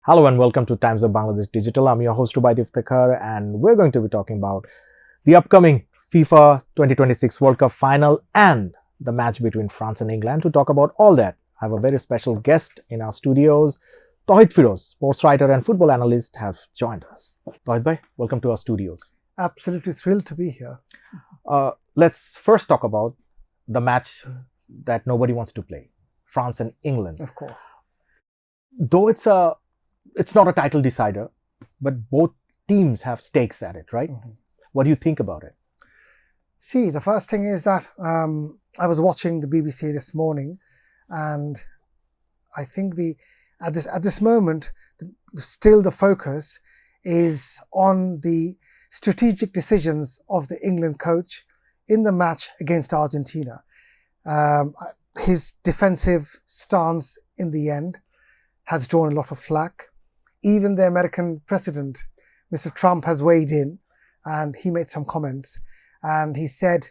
Hello and welcome to Times of Bangladesh Digital. I'm your host Ubaid Iftikhar and we're going to be talking about the upcoming FIFA 2026 World Cup final and the match between France and England. To talk about all that, I have a very special guest in our studios. Tawhid Firoz, sports writer and football analyst, have joined us. Tawhid bhai, welcome to our studios. Absolutely thrilled to be here. Let's first talk about the match that nobody wants to play, France and England. Of course. Though it's not a title decider, but both teams have stakes at it, right? Mm-hmm. What do you think about it? See, the first thing is that I was watching the BBC this morning, and I think at this moment, still the focus is on the strategic decisions of the England coach in the match against Argentina. His defensive stance in the end has drawn a lot of flack. Even the American president, Mr. Trump, has weighed in and he made some comments. And he said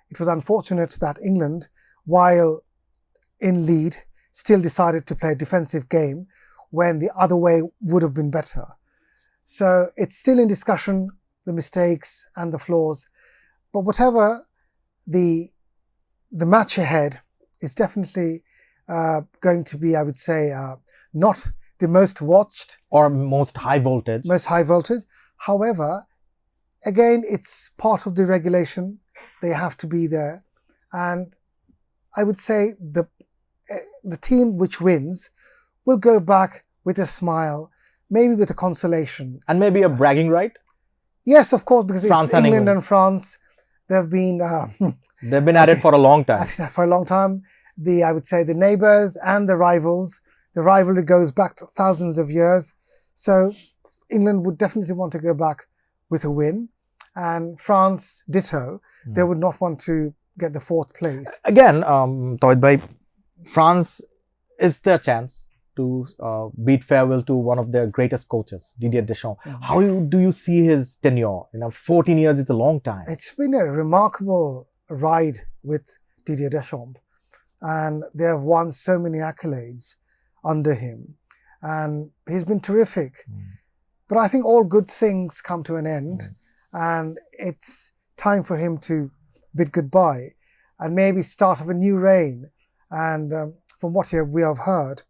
it was unfortunate that England, while in lead, still decided to play a defensive game when the other way would have been better. So it's still in discussion, the mistakes and the flaws. But whatever the match ahead is definitely going to be, I would say, not the most watched or most high voltage. However, again, it's part of the regulation. They have to be there. And I would say the team which wins will go back with a smile, maybe with a consolation. And maybe a bragging right? Yes, of course, because France it's and England and France. They've been at it for a long time. For a long time. I would say the neighbours and the rivals. The rivalry goes back to thousands of years. So England would definitely want to go back with a win. And France, ditto. They would not want to get the fourth place. Again, Tawhid bhai, France is their chance to bid farewell to one of their greatest coaches, Didier Deschamps. Mm-hmm. How do you see his tenure? 14 years is a long time. It's been a remarkable ride with Didier Deschamps. And they have won so many accolades under him. And he's been terrific. But I think all good things come to an end. And it's time for him to bid goodbye and maybe start of a new reign. And from what we have heard,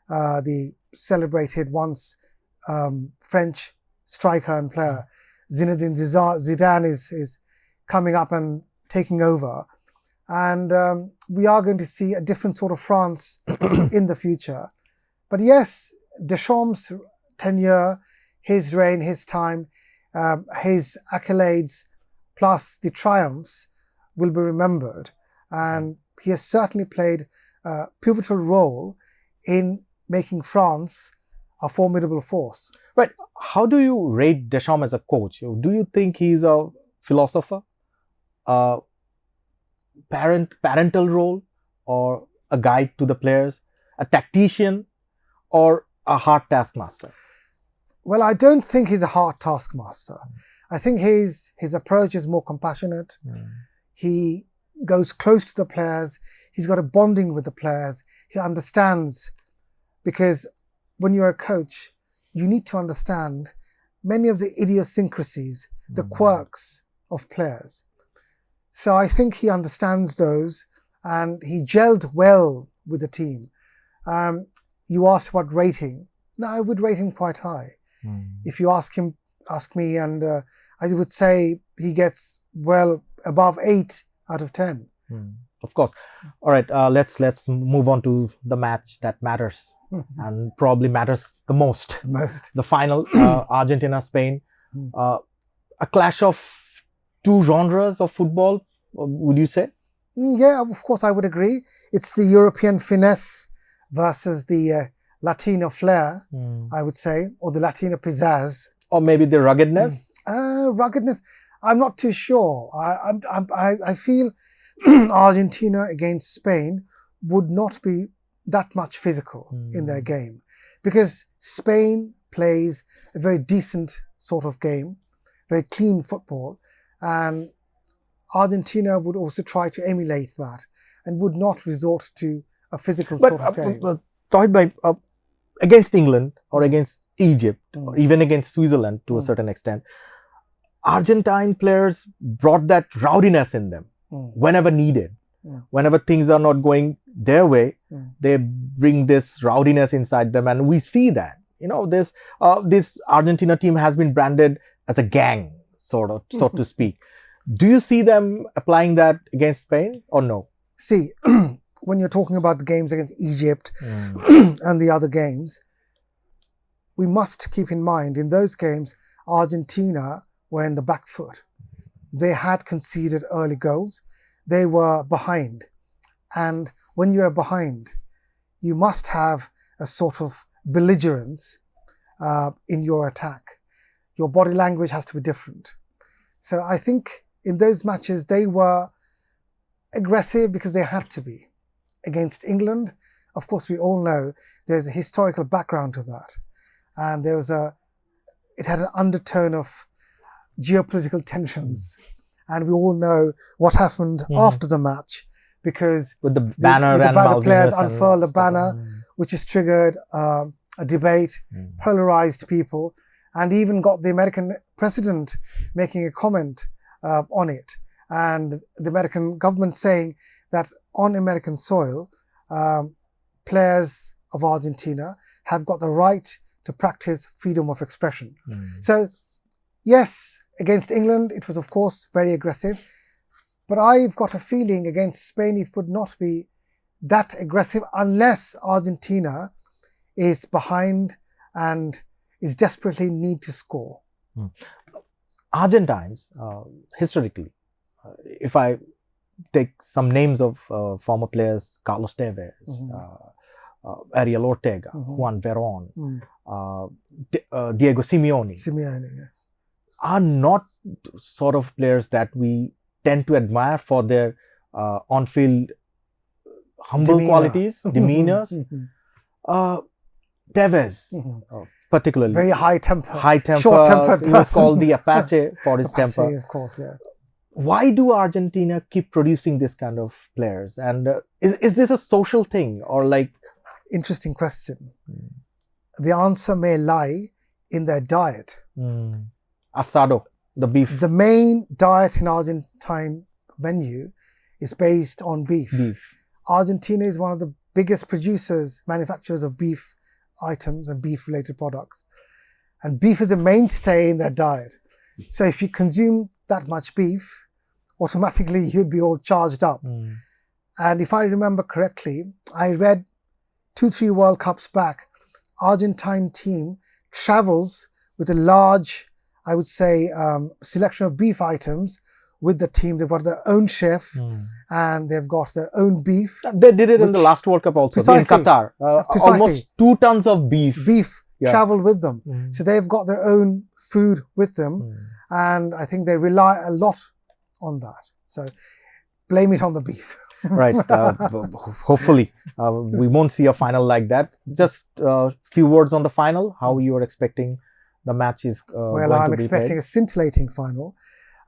the celebrated once French striker and player Zinedine Zidane is coming up and taking over. And we are going to see a different sort of France in the future. But yes, Deschamps' tenure, his reign, his time, his accolades, plus the triumphs will be remembered. And he has certainly played a pivotal role in making France a formidable force. Right. How do you rate Deschamps as a coach? Do you think he's a philosopher, a parental role, or a guide to the players, a tactician, or a hard taskmaster? Well, I don't think he's a hard taskmaster. I think his approach is more compassionate. He goes close to the players. He's got a bonding with the players. He understands, because when you're a coach, you need to understand many of the idiosyncrasies, the quirks of players. So I think he understands those, and he gelled well with the team. You asked about rating. No, I would rate him quite high. If you ask me, and I would say he gets well above 8 out of 10. Of course. All right, let's move on to the match that matters and probably matters the most. The final, Argentina-Spain. A clash of two genres of football, would you say? Yeah, of course, I would agree. It's the European finesse versus the Latino flair, I would say, or the Latino pizzazz. Or maybe the ruggedness? Ruggedness, I'm not too sure. I feel Argentina against Spain would not be that much physical in their game, because Spain plays a very decent sort of game, very clean football, and Argentina would also try to emulate that and would not resort to a physical sort of game. Tawhid bhai, against England or against Egypt, or even against Switzerland to a certain extent, Argentine players brought that rowdiness in them whenever needed. Whenever things are not going their way, they bring this rowdiness inside them, and we see that. This Argentina team has been branded as a gang, so to speak. Do you see them applying that against Spain or no? See, when you're talking about the games against Egypt and the other games, we must keep in mind in those games, Argentina were in the back foot. They had conceded early goals. They were behind. And when you're behind, you must have a sort of belligerence in your attack. Your body language has to be different. So I think in those matches, they were aggressive because they had to be. Against England, of course, we all know there's a historical background to that. And it had an undertone of geopolitical tensions. And we all know what happened after the match, because with the banner the players unfurled the banner, which has triggered a debate, polarized people, and even got the American president making a comment on it. And the American government saying that on American soil, players of Argentina have got the right to practice freedom of expression. So, yes, against England, it was, of course, very aggressive. But I've got a feeling against Spain, it would not be that aggressive unless Argentina is behind and is desperately need to score. Argentines, historically, if I take some names of former players, Carlos Tevez, Ariel Ortega, Juan Verón, Diego Simeone, Yes. are not sort of players that we tend to admire for their on-field humble qualities, demeanors. Tevez, particularly. Very high temper. Short-tempered person. He was called the Apache for his temper. Of course, yeah. Why do Argentina keep producing this kind of players? And is this a social thing or like... Interesting question. The answer may lie in their diet. Asado, the beef. The main diet in Argentine menu is based on beef. Argentina is one of the biggest manufacturers of beef items and beef-related products. And beef is a mainstay in their diet. So if you consume that much beef, automatically you'd be all charged up. And if I remember correctly, I read 2-3 World Cups back, Argentine team travels with a large, I would say, selection of beef items with the team. They've got their own chef and they've got their own beef. They did it in the last World Cup also, in Qatar. Almost 2 tons of beef. Travel with them. So they've got their own food with them. And I think they rely a lot on that. So blame it on the beef. Right. Hopefully, we won't see a final like that. Just a few words on the final, how you are expecting the match is Well, I'm expecting a scintillating final.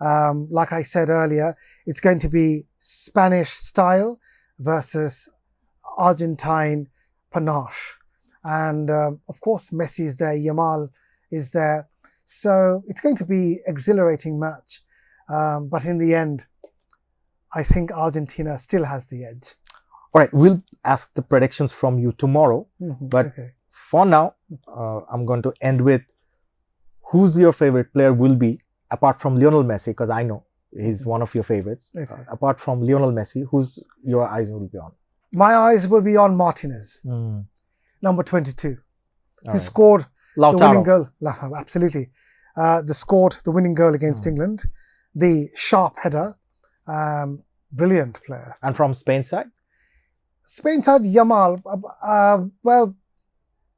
Like I said earlier, it's going to be Spanish style versus Argentine panache. And of course, Messi is there, Yamal is there. So it's going to be an exhilarating match. But in the end, I think Argentina still has the edge. All right, we'll ask the predictions from you tomorrow. But for now, I'm going to end with who's your favorite player will be, apart from Lionel Messi, because I know he's one of your favorites. Apart from Lionel Messi, who's your eyes will be on? My eyes will be on Martinez, number 22, who scored the winning goal. Absolutely. Scored the winning goal against England. The sharp header. Brilliant player. And from Spain side? Spain side, Yamal. Well,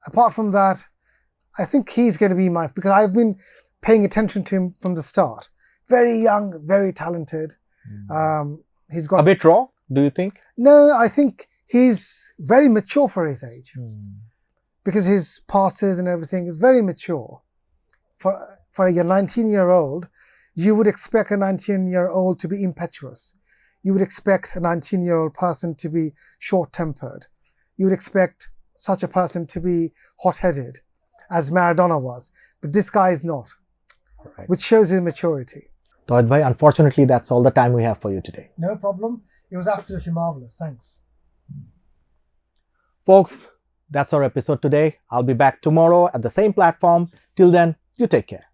apart from that, I think he's going to be because I've been paying attention to him from the start. Very young, very talented. He's got a bit raw, do you think? No, I think he's very mature for his age. Because his passes and everything is very mature. For a 19-year-old, you would expect a 19-year-old to be impetuous. You would expect a 19-year-old person to be short-tempered. You would expect such a person to be hot-headed. as Maradona was. But this guy is not, All right. which shows his maturity. Tawhid bhai, unfortunately, that's all the time we have for you today. No problem. It was absolutely marvelous. Thanks. Folks, that's our episode today. I'll be back tomorrow at the same platform. Till then, you take care.